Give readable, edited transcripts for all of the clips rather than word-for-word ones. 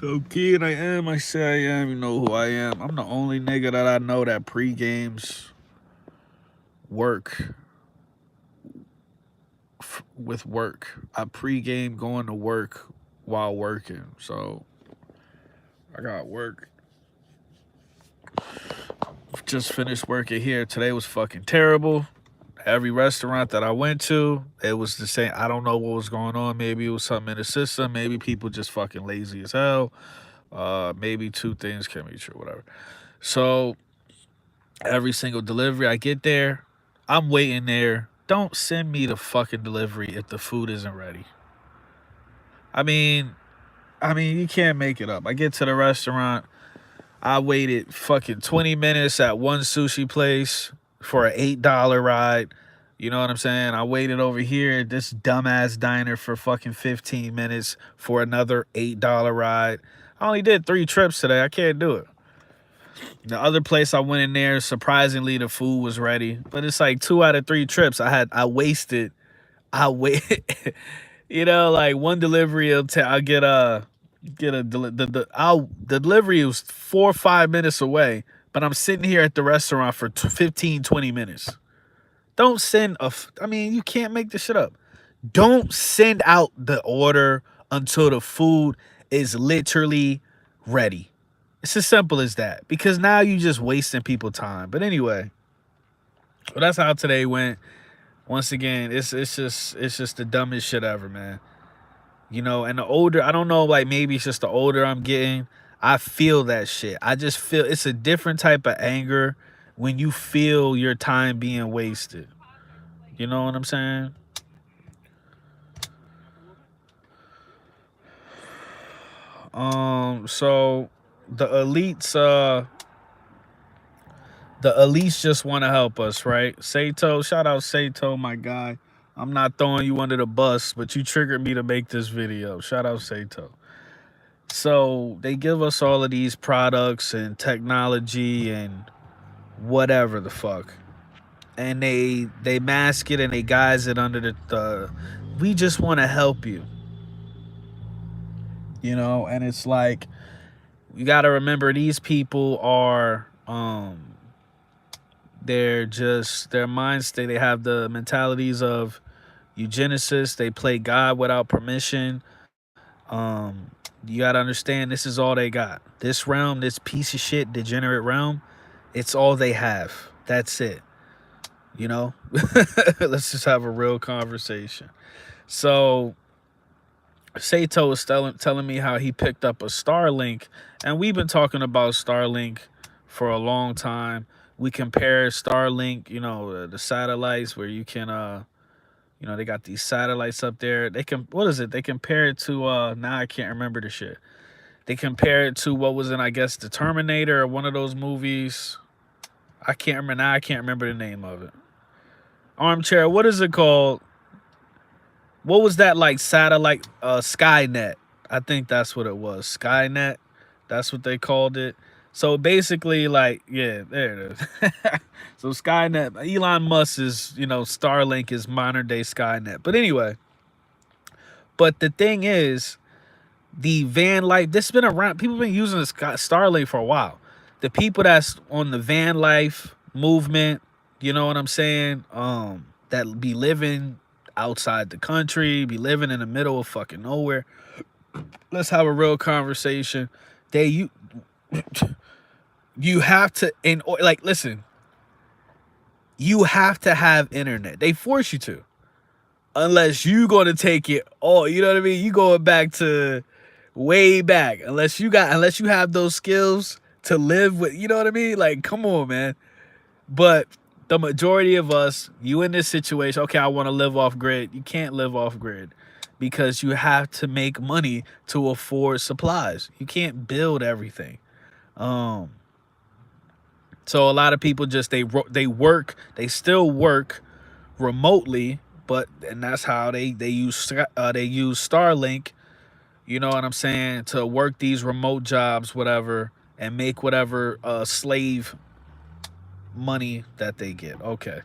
So kid, I am. I say I am. You know who I am. I'm the only nigga that I know that pre-games work with work. I pre-game going to work while working. So I got work. Just finished working here. Today was fucking terrible. Every restaurant that I went to, it was the same. I don't know what was going on. Maybe it was something in the system. Maybe people just fucking lazy as hell. Maybe two things can be true, whatever. So every single delivery I get there, I'm waiting there. Don't send me the fucking delivery if the food isn't ready. I mean, you can't make it up. I get to the restaurant. I waited fucking 20 minutes at one sushi place for an $8 ride. You know what I'm saying? I waited over here at this dumbass diner for fucking 15 minutes for another $8 ride. I only did 3 trips today. I can't do it. The other place I went in there, surprisingly, the food was ready. But it's like 2 out of 3 trips I wasted. I wait, like one delivery. I'll get a the delivery was 4 or 5 minutes away, but I'm sitting here at the restaurant for 15, 20 minutes. Don't send I mean, you can't make this shit up. Don't send out the order until the food is literally ready. It's as simple as that. Because now you just wasting people time. But anyway, well, that's how today went. Once again, it's just the dumbest shit ever, man. And the older, I don't know, like maybe it's just the older I'm getting, I feel that shit. I just feel it's a different type of anger when you feel your time being wasted. You know what I'm saying? So the elites, just want to help us, right? Sato, shout out Sato, my guy. I'm not throwing you under the bus, but you triggered me to make this video. Shout out Sato. So they give us all of these products and technology and whatever the fuck, and they mask it and they guise it under the we just want to help you, and it's like you got to remember these people are they're just their mind state. They have the mentalities of eugenicists. They play God without permission. You got to understand, this is all they got. This realm, this piece of shit degenerate realm, it's all they have. That's it. you know Let's just have a real conversation. So Sato was telling me how he picked up a Starlink, and we've been talking about Starlink for a long time. We compare Starlink, the satellites where you can they got these satellites up there. They can what is it? They compare it to now I can't remember the shit. They compare it to what was in, I guess, the Terminator or one of those movies. I can't remember now. I can't remember the name of it. Armchair, what is it called? What was that, like, satellite? Skynet. I think that's what it was. Skynet. That's what they called it. So basically, like, yeah, there it is. So Skynet, Elon Musk is, Starlink is modern day Skynet. But anyway, but the thing is, the van life, this has been around. People have been using the Starlink for a while. The people that's on the van life movement, you know what I'm saying? That be living outside the country, be living in the middle of fucking nowhere. Let's have a real conversation. You have to, listen, you have to have internet. They force you to, unless you going to take it all. You know what I mean? You going back to way back. Unless you have those skills to live with. You know what I mean? Like, come on, man. But the majority of us, you in this situation, okay, I want to live off grid. You can't live off grid because you have to make money to afford supplies. You can't build everything. So a lot of people just they still work remotely, and that's how they use Starlink. You know what I'm saying? To work these remote jobs, whatever, and make whatever slave money that they get. Okay.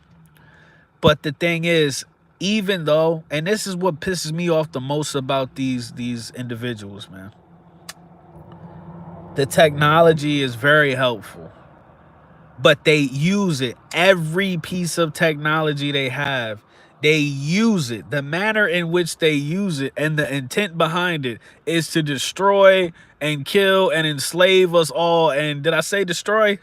But the thing is, even though, and this is what pisses me off the most about these individuals, man. The technology is very helpful, but they use it. Every piece of technology they have, they use it. The manner in which they use it and the intent behind it is to destroy and kill and enslave us all. And did I say destroy?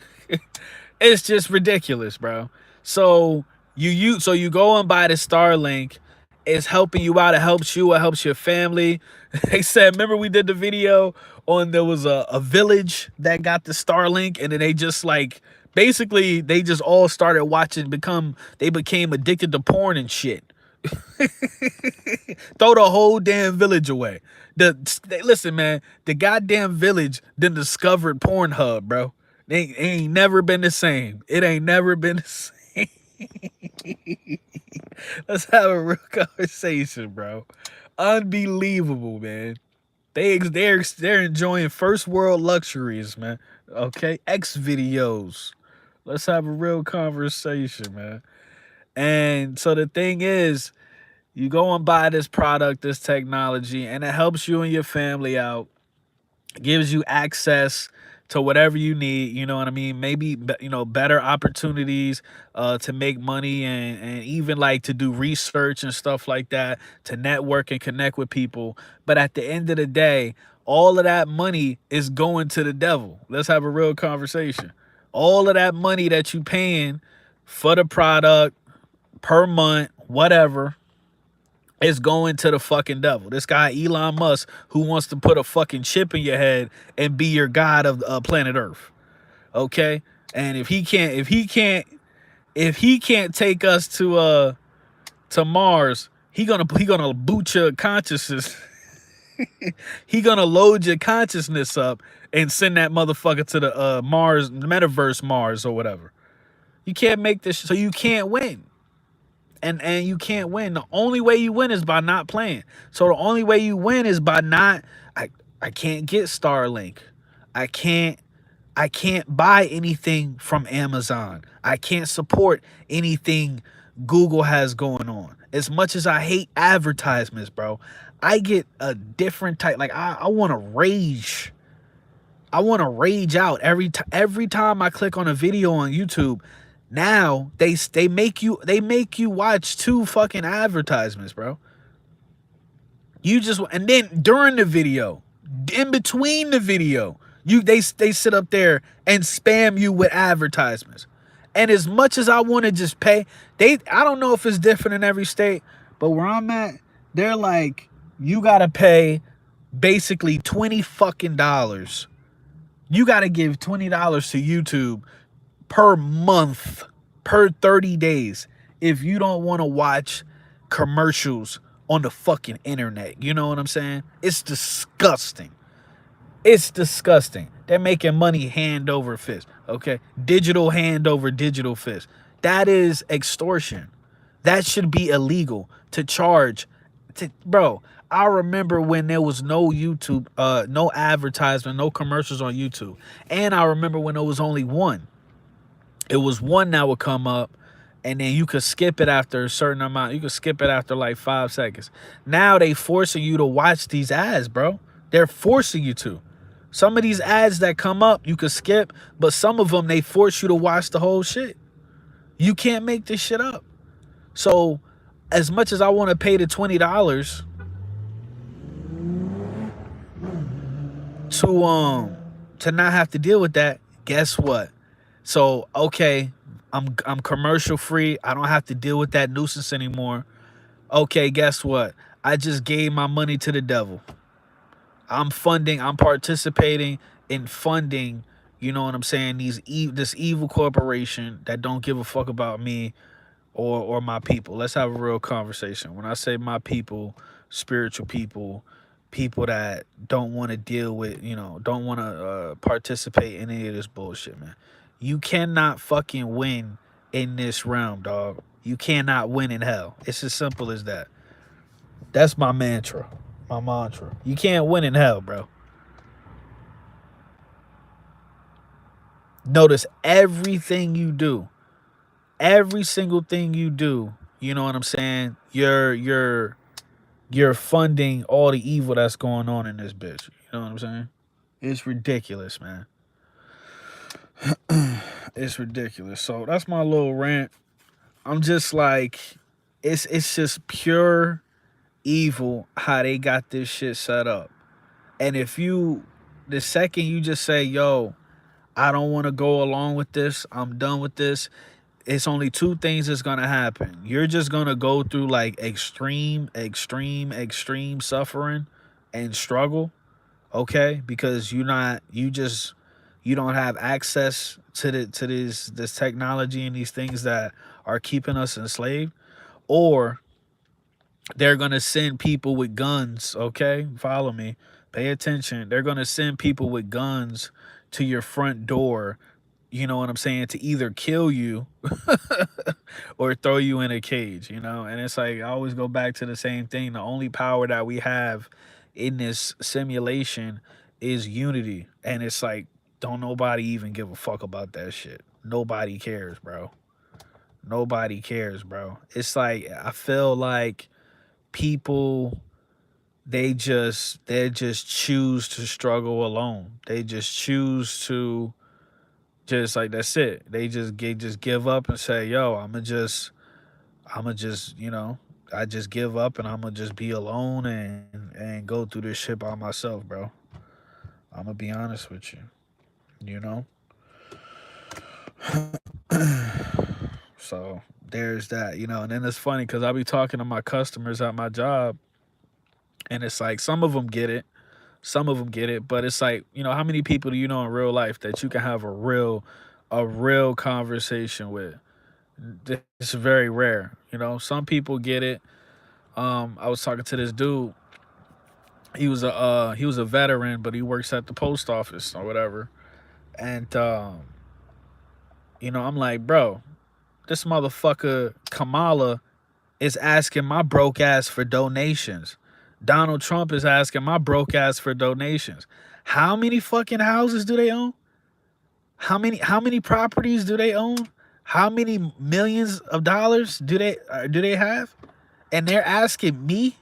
It's just ridiculous, bro. So you go and buy the Starlink. It's helping you out. It helps you. It helps your family. They said, remember we did the video on there was a village that got the Starlink, and then they just like basically they just all started watching. They became addicted to porn and shit. Throw the whole damn village away. Listen, man, the goddamn village then discovered Pornhub, bro. They ain't never been the same. It ain't never been the same. Let's have a real conversation, bro. Unbelievable, man. They're enjoying first world luxuries, man. Okay, X videos. Let's have a real conversation, man. And so the thing is, you go and buy this product, this technology, and it helps you and your family out, gives you access to whatever you need, you know what I mean? Maybe better opportunities to make money, and even like to do research and stuff like that, to network and connect with people. But at the end of the day, all of that money is going to the devil. Let's have a real conversation. All of that money that you paying for the product per month, whatever, is going to the fucking devil. This guy Elon Musk, who wants to put a fucking chip in your head and be your god of planet Earth. Okay? And if he can't take us to Mars, he gonna boot your consciousness. He gonna load your consciousness up and send that motherfucker to the Mars, metaverse Mars or whatever. You can't make this, so you can't win. And you can't win. The only way you win is by not playing. So the only way you win is by not. I can't get Starlink. I can't buy anything from Amazon. I can't support anything Google has going on. As much as I hate advertisements, bro, I get a different type. Like I want to rage. I want to rage out every time I click on a video on YouTube. Now they make you watch 2 fucking advertisements, bro. And then during the video, in between the video, they sit up there and spam you with advertisements. And as much as I want to just pay, I don't know if it's different in every state, but where I'm at, they're like, you gotta pay basically $20 fucking dollars. You gotta give $20 to YouTube per month, per 30 days, if you don't want to watch commercials on the fucking internet. You know what I'm saying? It's disgusting. It's disgusting. They're making money hand over fist, okay? Digital hand over digital fist. That is extortion. That should be illegal to charge. Bro, I remember when there was no YouTube, no advertisement, no commercials on YouTube. And I remember when there was only one. It was one that would come up, and then you could skip it after a certain amount. You could skip it after like 5 seconds. Now they forcing you to watch these ads, bro. They're forcing you to. Some of these ads that come up, you could skip, but some of them, they force you to watch the whole shit. You can't make this shit up. So as much as I want to pay the $20 to not have to deal with that, guess what? So, okay, I'm commercial free. I don't have to deal with that nuisance anymore. Okay, guess what? I just gave my money to the devil. I'm participating in funding, you know what I'm saying, this evil corporation that don't give a fuck about me or my people. Let's have a real conversation. When I say my people, spiritual people, people that don't want to deal with, don't want to participate in any of this bullshit, man. You cannot fucking win in this realm, dog. You cannot win in hell. It's as simple as that. That's my mantra. My mantra. You can't win in hell, bro. Notice everything you do. Every single thing you do, you know what I'm saying? You're funding all the evil that's going on in this bitch. You know what I'm saying? It's ridiculous, man. It's ridiculous. So that's my little rant. I'm just like, it's just pure evil how they got this shit set up. And if you, the second you just say, yo, I don't want to go along with this, I'm done with this, it's only two things that's gonna happen. You're just gonna go through like extreme suffering and struggle, okay? Because you don't have access to this technology and these things that are keeping us enslaved, or they're gonna send people with guns, okay? Follow me. Pay attention. They're gonna send people with guns to your front door, you know what I'm saying, to either kill you or throw you in a cage, you know? And it's like I always go back to the same thing. The only power that we have in this simulation is unity. And it's like, don't nobody even give a fuck about that shit. Nobody cares, bro. Nobody cares, bro. It's like I feel like people, they just choose to struggle alone. They just choose to just like, that's it. They just give up and say, "Yo, I'm gonna just, I just give up and I'm gonna just be alone and go through this shit by myself, bro." I'm gonna be honest with you, you know. So there's that, and then it's funny because I be talking to my customers at my job, and it's like some of them get it, some of them get it, but it's like, how many people do you know in real life that you can have a real conversation with? It's very rare. Some people get it. I was talking to this dude. He was a veteran, but he works at the post office or whatever. And I'm like, bro, this motherfucker Kamala is asking my broke ass for donations. Donald Trump is asking my broke ass for donations. How many fucking houses do they own? How many properties do they own? How many millions of dollars do they have? And they're asking me.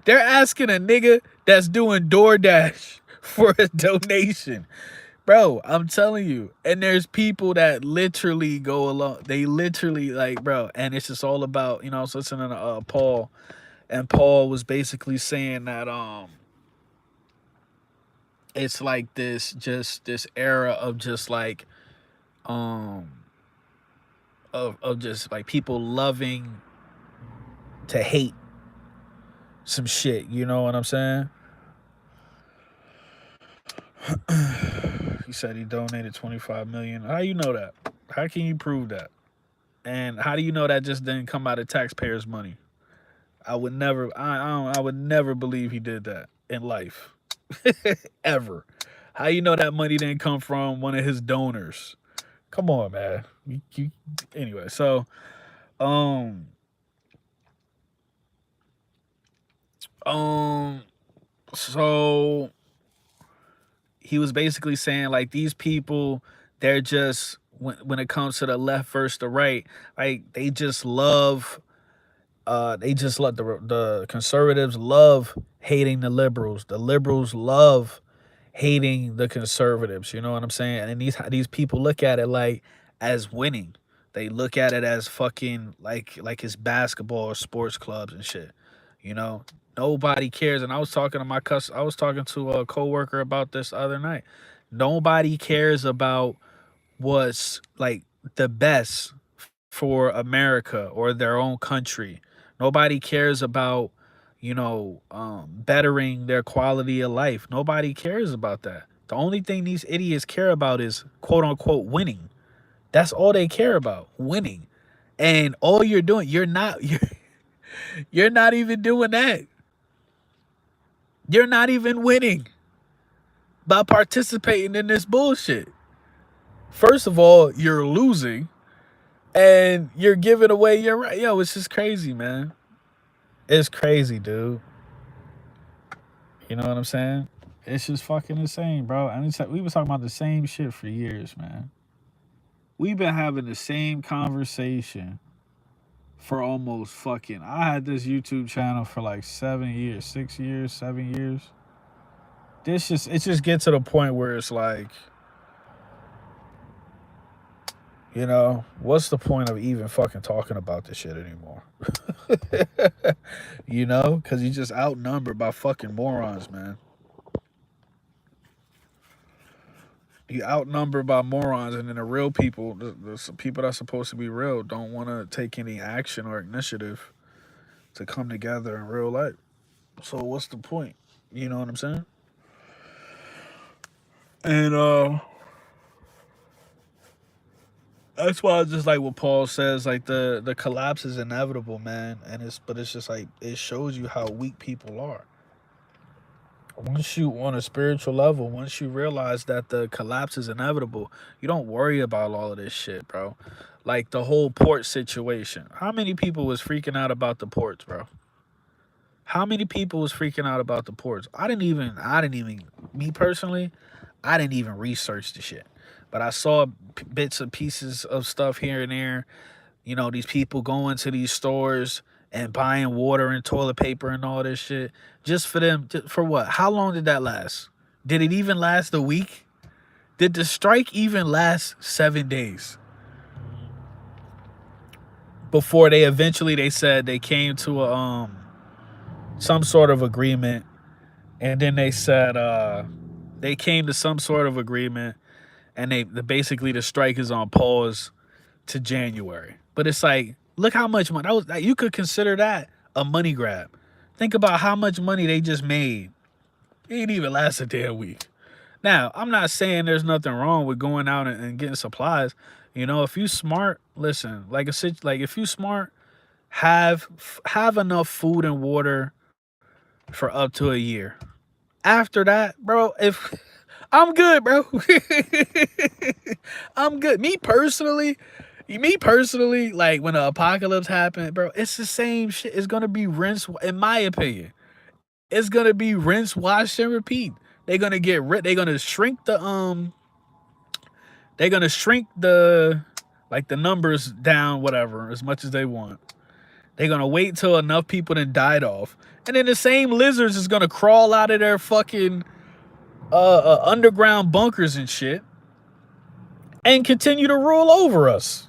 They're asking a nigga that's doing DoorDash for a donation. Bro, I'm telling you. And there's people that literally go along. They literally like, bro, and it's just all about, I was listening to Paul, and Paul was basically saying that it's like this era of just like um of just like people loving to hate some shit, you know what I'm saying? He said he donated 25 million. How you know that? How can you prove that? And how do you know that just didn't come out of taxpayers' money? I would never I would never believe he did that in life. Ever. How you know that money didn't come from one of his donors? Come on, man. Anyway, um um so he was basically saying like these people, they're just when it comes to the left versus the right, like they just love the conservatives love hating the liberals. The liberals love hating the conservatives. You know what I'm saying? And these people look at it like as winning. They look at it as fucking like it's basketball or sports clubs and shit. You know, nobody cares. And I was talking to a coworker about this the other night. Nobody cares about what's like the best for America or their own country. Nobody cares about, bettering their quality of life. Nobody cares about that. The only thing these idiots care about is quote unquote winning. That's all they care about, winning. And all you're doing, you're not even doing that. You're not even winning by participating in this bullshit. First of all, you're losing and you're giving away your right. Yo, it's just crazy, man. It's crazy, dude. You know what I'm saying? It's just fucking insane, bro. And we been talking about the same shit for years, man. We've been having the same conversation for almost fucking. I had this YouTube channel for like 7 years, 6 years, 7 years. it just gets to the point where it's like, you know, what's the point of even fucking talking about this shit anymore? You know, because you just outnumbered by fucking morons, man. You outnumbered by morons, and then the real people, the people that's supposed to be real, don't want to take any action or initiative to come together in real life. So what's the point? You know what I'm saying? And that's why I just like what Paul says, like the collapse is inevitable, man. And it's just like it shows you how weak people are. Once you on a spiritual level, once you realize that the collapse is inevitable, you don't worry about all of this shit, bro. Like the whole port situation. How many people was freaking out about the ports, bro? How many people was freaking out about the ports? I didn't even me personally, I didn't even research the shit. But I saw bits and pieces of stuff here and there. You know, these people going to these stores and buying water and toilet paper and all this shit just for them. For what? How long did that last? Did it even last a week? Did the strike even last 7 days before they said they came to a some sort of agreement, and then they said they came to some sort of agreement, and basically the strike is on pause to January. But it's like, look how much money that was. Like, you could consider that a money grab. Think about how much money they just made. It ain't even last a damn week. Now, I'm not saying there's nothing wrong with going out and getting supplies. You know, if you smart, listen, like if you smart, have enough food and water for up to a year. After that, bro, if I'm good, bro. I'm good. Me personally, like when the apocalypse happened, bro, it's the same shit. It's gonna be rinse, in my opinion. It's gonna be rinse, wash, and repeat. They're gonna get rid. They're gonna shrink the They're gonna shrink the like the numbers down, whatever, as much as they want. They're gonna wait till enough people then died off, and then the same lizards is gonna crawl out of their fucking underground bunkers and shit, and continue to rule over us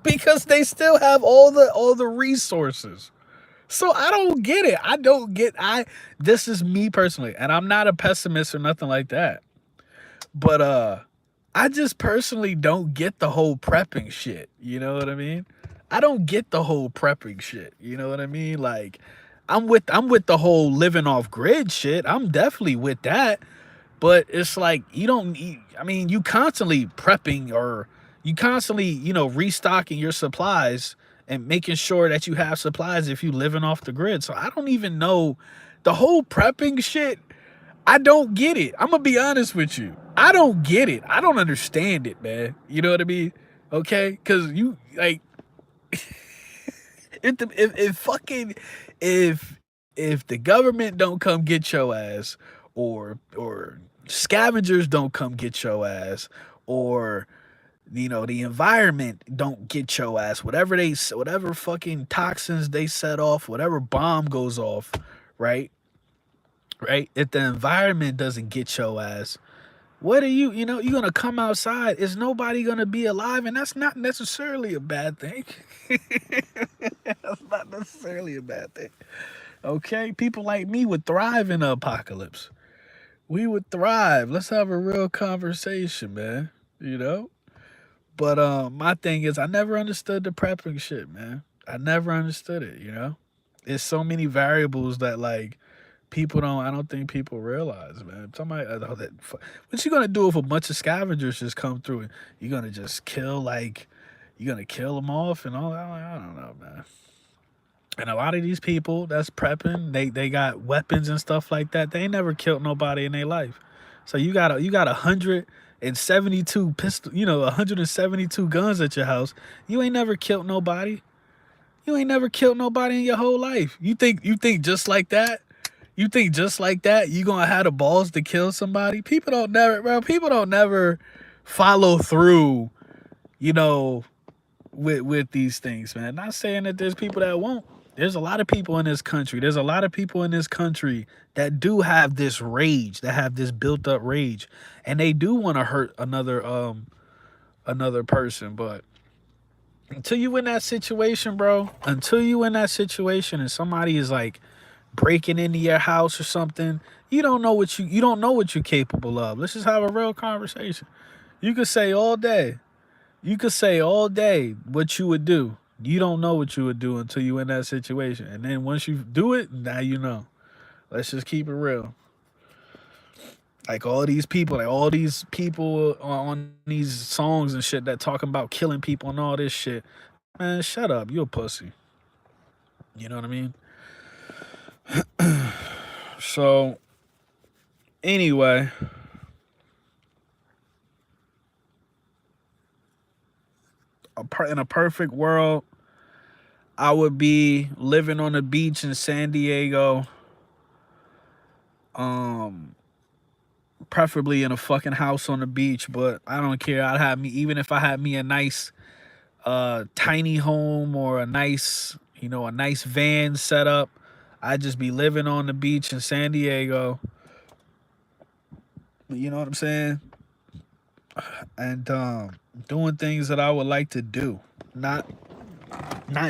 because they still have all the resources. So I don't get it. I don't get I This is me personally, and I'm not a pessimist or nothing like that. But I just personally don't get the whole prepping shit. You know what I mean? I don't get the whole prepping shit. You know what I mean? Like I'm with the whole living off grid shit. I'm definitely with that. But it's like you don't need, I mean, you constantly prepping, or you constantly, restocking your supplies and making sure that you have supplies if you living off the grid. So I don't even know the whole prepping shit. I don't get it. I'm gonna be honest with you. I don't get it. I don't understand it, man. You know what I mean? Okay? Cause you like if fucking if if the government don't come get your ass, or scavengers don't come get your ass, or the environment don't get your ass, whatever fucking toxins they set off, whatever bomb goes off, right? Right? If the environment doesn't get your ass, what are you're gonna come outside, is nobody gonna be alive, and that's not necessarily a bad thing. That's not necessarily a bad thing. Okay, people like me would thrive in the apocalypse. We would thrive. Let's have a real conversation, man. You know. But my thing is, I never understood the prepping shit, man. I never understood it. It's so many variables that like people don't. I don't think people realize, man. What you gonna do if a bunch of scavengers just come through, and you're gonna just kill, like, you're gonna kill them off and all that? I don't know, man. And a lot of these people that's prepping, they got weapons and stuff like that. They ain't never killed nobody in their life. So you got 172 pistol, 172 guns at your house. You ain't never killed nobody. You ain't never killed nobody in your whole life. You think just like that? You think just like that you gonna have the balls to kill somebody? People don't never follow through, you know, with these things, man. Not saying that there's people that won't. There's a lot of people in this country. There's a lot of people in this country that do have this rage, that have this built up rage, and they do want to hurt another person. But until you in that situation, bro, until you in that situation and somebody is like breaking into your house or something, you don't know what you're capable of. Let's just have a real conversation. You could say all day. You could say all day what you would do. You don't know what you would do until you in that situation. And then once you do it, now you know. Let's just keep it real. Like all these people on these songs and shit that talking about killing people and all this shit. Man, shut up. You a pussy. You know what I mean? So, anyway, in a perfect world, I would be living on the beach in San Diego. Preferably in a fucking house on the beach, but I don't care. I'd have me, even if I had me a nice tiny home or a nice van set up, I'd just be living on the beach in San Diego. You know what I'm saying? And doing things that I would like to do. Not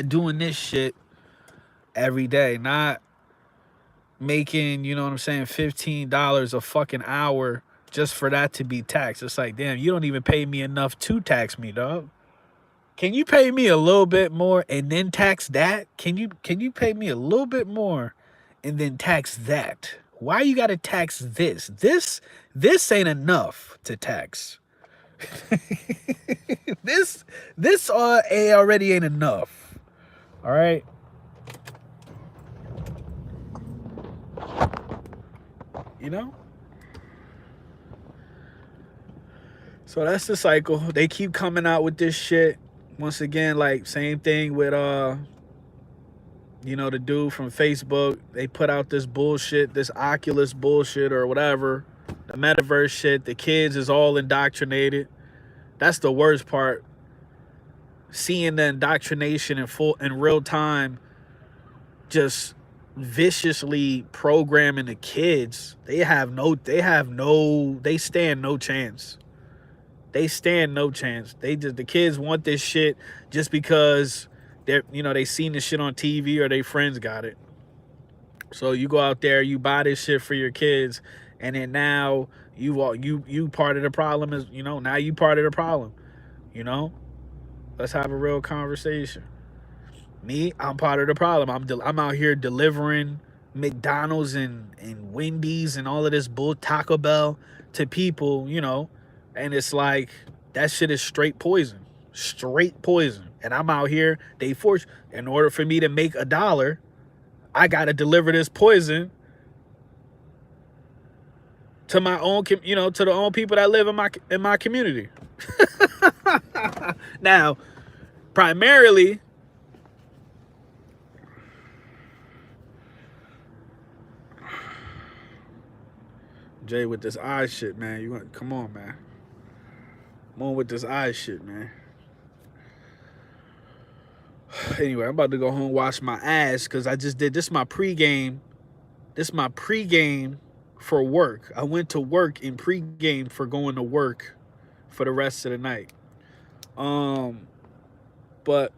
doing this shit every day. Not making, you know what I'm saying, $15 a fucking hour just for that to be taxed. It's like, damn, you don't even pay me enough to tax me, dog. Can you pay me a little bit more and then tax that? Can you pay me a little bit more and then tax that? Why you gotta tax this? This ain't enough to tax. this already ain't enough. All right. You know? So that's the cycle. They keep coming out with this shit. Once again, like same thing with the dude from Facebook. They put out this bullshit, this Oculus bullshit or whatever, the metaverse shit. The kids is all indoctrinated. That's the worst part. Seeing the indoctrination in real time, just viciously programming the kids. They stand no chance. They stand no chance. The kids want this shit just because they seen this shit on TV or their friends got it. So you go out there, you buy this shit for your kids, and then now you part of the problem is, now you part of the problem. Let's have a real conversation. Me, I'm part of the problem. I'm out here delivering McDonald's and Wendy's and all of this Taco Bell to people, and it's like that shit is straight poison. And I'm out here, in order for me to make $1, I gotta deliver this poison to my own, to the own people that live in my community. Now, primarily, Jay with this eye shit, man. Come on, man. Come on with this eye shit, man. Anyway, I'm about to go home, wash my ass, because I just did this. My pregame. This is my pregame for work. I went to work in pregame for going to work for the rest of the night. But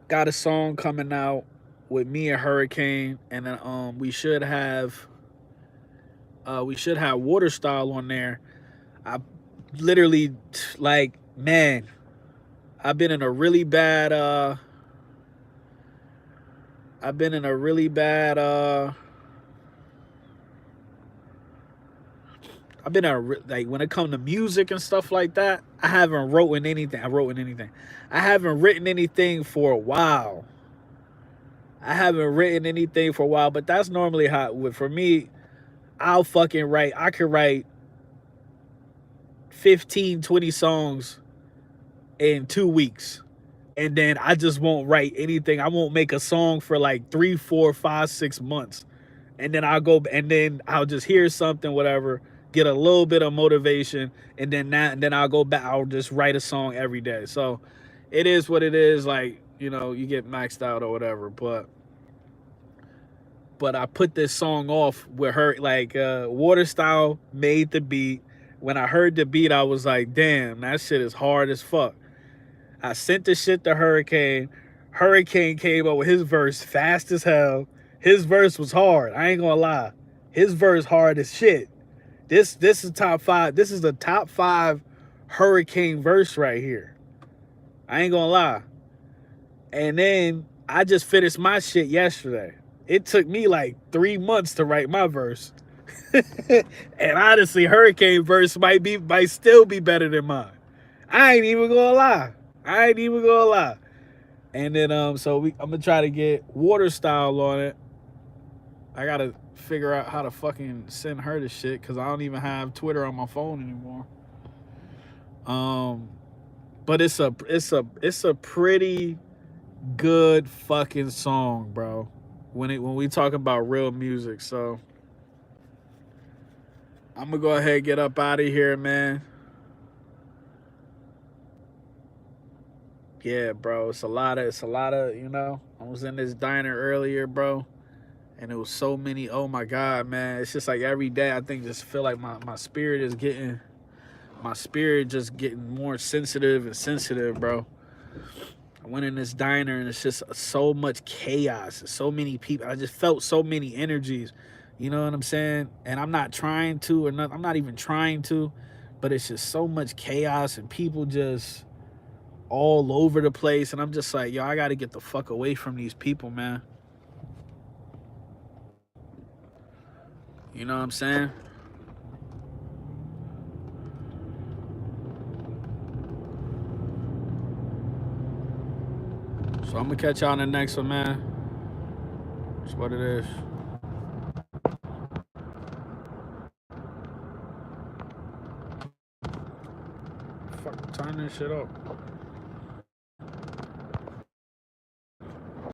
got a song coming out with me and Hurricane, and then we should have Water Style on there. I literally, like, man, I've been in a really bad when it comes to music and stuff like that, I haven't written anything. I haven't written anything for a while. But that's normally how, for me, I'll fucking write. I could write 15, 20 songs in 2 weeks. And then I just won't write anything. I won't make a song for like 3, 4, 5, 6 months. And then I'll just hear something, whatever, get a little bit of motivation, and then I'll go back. I'll just write a song every day. So it is what it is. Like, you know, you get maxed out or whatever. But I put this song off with her, like Water Style made the beat. When I heard the beat, I was like, damn, that shit is hard as fuck. I sent the shit to Hurricane. Hurricane came up with his verse fast as hell. His verse was hard. I ain't gonna lie. His verse hard as shit. This is top five. This is the top five Hurricane verse right here. I ain't gonna lie. And then I just finished my shit yesterday. It took me like 3 months to write my verse. And honestly, Hurricane verse might still be better than mine. I ain't even gonna lie. I ain't even gonna lie. And then I'm gonna try to get Water Style on it. I gotta figure out how to fucking send her the shit because I don't even have Twitter on my phone anymore. But it's a pretty good fucking song, bro. When we talk about real music, so I'm gonna go ahead and get up out of here, man. Yeah, bro. It's a lot of, you know. I was in this diner earlier, bro, and it was so many. Oh my god, man. It's just like every day I think just feel like my spirit is getting just getting more sensitive and sensitive, bro. I went in this diner and it's just so much chaos, so many people. I just felt so many energies. You know what I'm saying? And I'm not trying to, or not, I'm not even trying to, but it's just so much chaos and people just all over the place. And I'm just like, yo, I got to get the fuck away from these people, man. You know what I'm saying? So I'm going to catch y'all in the next one, man. That's what it is. Fuck, turn this shit up.